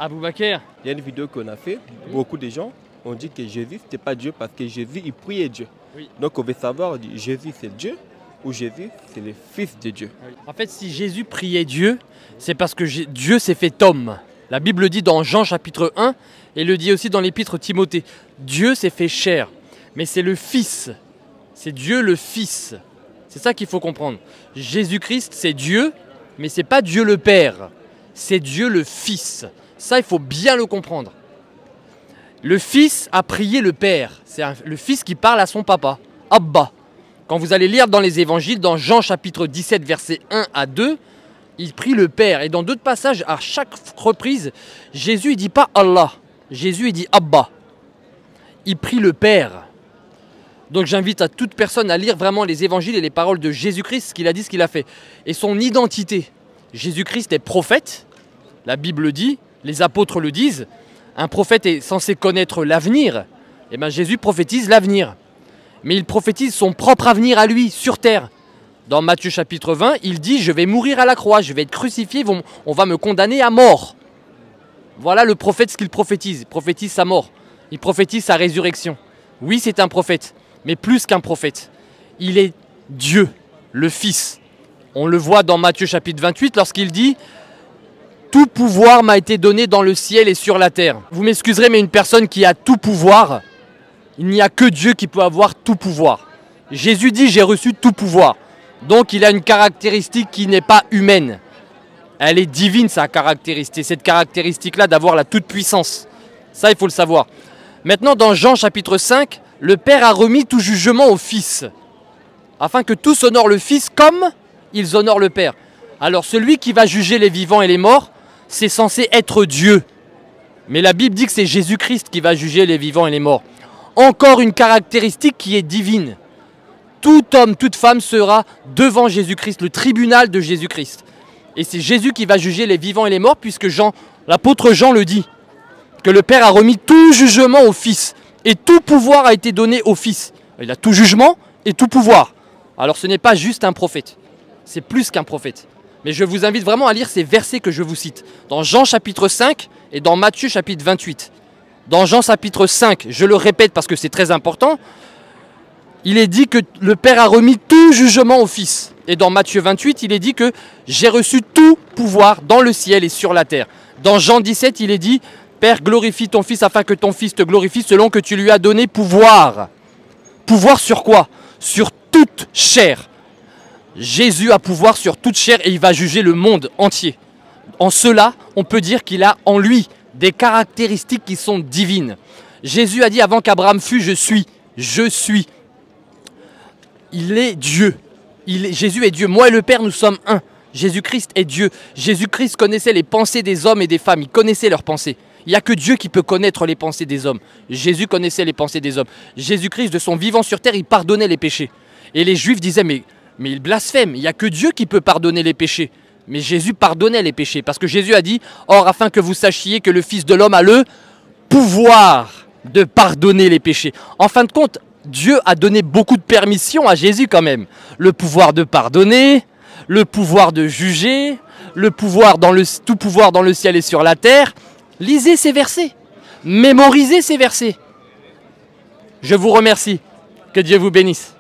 Aboubaker. Il y a une vidéo qu'on a fait, beaucoup de gens ont dit que Jésus n'était pas Dieu parce que Jésus il priait Dieu. Oui. Donc on veut savoir, Jésus c'est Dieu ou Jésus c'est le Fils de Dieu. Oui. En fait, si Jésus priait Dieu, c'est parce que Dieu s'est fait homme. La Bible le dit dans Jean chapitre 1 et le dit aussi dans l'épître Timothée. Dieu s'est fait chair, mais c'est le Fils. C'est Dieu le Fils. C'est ça qu'il faut comprendre. Jésus-Christ, c'est Dieu, mais c'est pas Dieu le Père. C'est Dieu le Fils. Ça, il faut bien le comprendre. Le Fils a prié le Père. C'est le Fils qui parle à son papa, Abba. Quand vous allez lire dans les évangiles, dans Jean chapitre 17, versets 1 à 2, il prie le Père. Et dans d'autres passages, à chaque reprise, Jésus ne dit pas Allah. Jésus il dit Abba. Il prie le Père. Donc j'invite à toute personne à lire vraiment les évangiles et les paroles de Jésus-Christ, ce qu'il a dit, ce qu'il a fait. Et son identité. Jésus-Christ est prophète, la Bible dit, les apôtres le disent. Un prophète est censé connaître l'avenir. Et bien Jésus prophétise l'avenir. Mais il prophétise son propre avenir à lui, sur terre. Dans Matthieu chapitre 20, il dit « Je vais mourir à la croix, je vais être crucifié, on va me condamner à mort. » Voilà le prophète ce qu'il prophétise. Il prophétise sa mort. Il prophétise sa résurrection. Oui, c'est un prophète, mais plus qu'un prophète. Il est Dieu, le Fils. On le voit dans Matthieu chapitre 28 lorsqu'il dit « Tout pouvoir m'a été donné dans le ciel et sur la terre. » Vous m'excuserez, mais une personne qui a tout pouvoir, il n'y a que Dieu qui peut avoir tout pouvoir. Jésus dit « J'ai reçu tout pouvoir ». Donc il a une caractéristique qui n'est pas humaine. Elle est divine, sa caractéristique. Cette caractéristique-là d'avoir la toute-puissance. Ça, il faut le savoir. Maintenant, dans Jean chapitre 5, le Père a remis tout jugement au Fils, afin que tous honorent le Fils comme ils honorent le Père. Alors celui qui va juger les vivants et les morts, c'est censé être Dieu. Mais la Bible dit que c'est Jésus-Christ qui va juger les vivants et les morts. Encore une caractéristique qui est divine. Tout homme, toute femme sera devant Jésus-Christ, le tribunal de Jésus-Christ. Et c'est Jésus qui va juger les vivants et les morts, puisque l'apôtre Jean le dit, que le Père a remis tout jugement au Fils, et tout pouvoir a été donné au Fils. Il a tout jugement et tout pouvoir. Alors ce n'est pas juste un prophète, c'est plus qu'un prophète. Mais je vous invite vraiment à lire ces versets que je vous cite, dans Jean chapitre 5 et dans Matthieu chapitre 28. Dans Jean chapitre 5, je le répète parce que c'est très important, il est dit que le Père a remis tout jugement au Fils. Et dans Matthieu 28, il est dit que j'ai reçu tout pouvoir dans le ciel et sur la terre. Dans Jean 17, il est dit, Père, glorifie ton Fils afin que ton Fils te glorifie selon que tu lui as donné pouvoir. Pouvoir sur quoi? Sur toute chair. Jésus a pouvoir sur toute chair et il va juger le monde entier. En cela, on peut dire qu'il a en lui des caractéristiques qui sont divines. Jésus a dit avant qu'Abraham fût, je suis. Je suis. Il est Dieu. Jésus est Dieu. Moi et le Père, nous sommes un. Jésus-Christ est Dieu. Jésus-Christ connaissait les pensées des hommes et des femmes. Il connaissait leurs pensées. Il n'y a que Dieu qui peut connaître les pensées des hommes. Jésus connaissait les pensées des hommes. Jésus-Christ, de son vivant sur terre, il pardonnait les péchés. Et les Juifs disaient, mais il blasphème. Il n'y a que Dieu qui peut pardonner les péchés. Mais Jésus pardonnait les péchés. Parce que Jésus a dit, or, afin que vous sachiez que le Fils de l'homme a le pouvoir de pardonner les péchés. En fin de compte, Dieu a donné beaucoup de permissions à Jésus quand même. Le pouvoir de pardonner, le pouvoir de juger, tout pouvoir dans le ciel et sur la terre. Lisez ces versets, mémorisez ces versets. Je vous remercie. Que Dieu vous bénisse.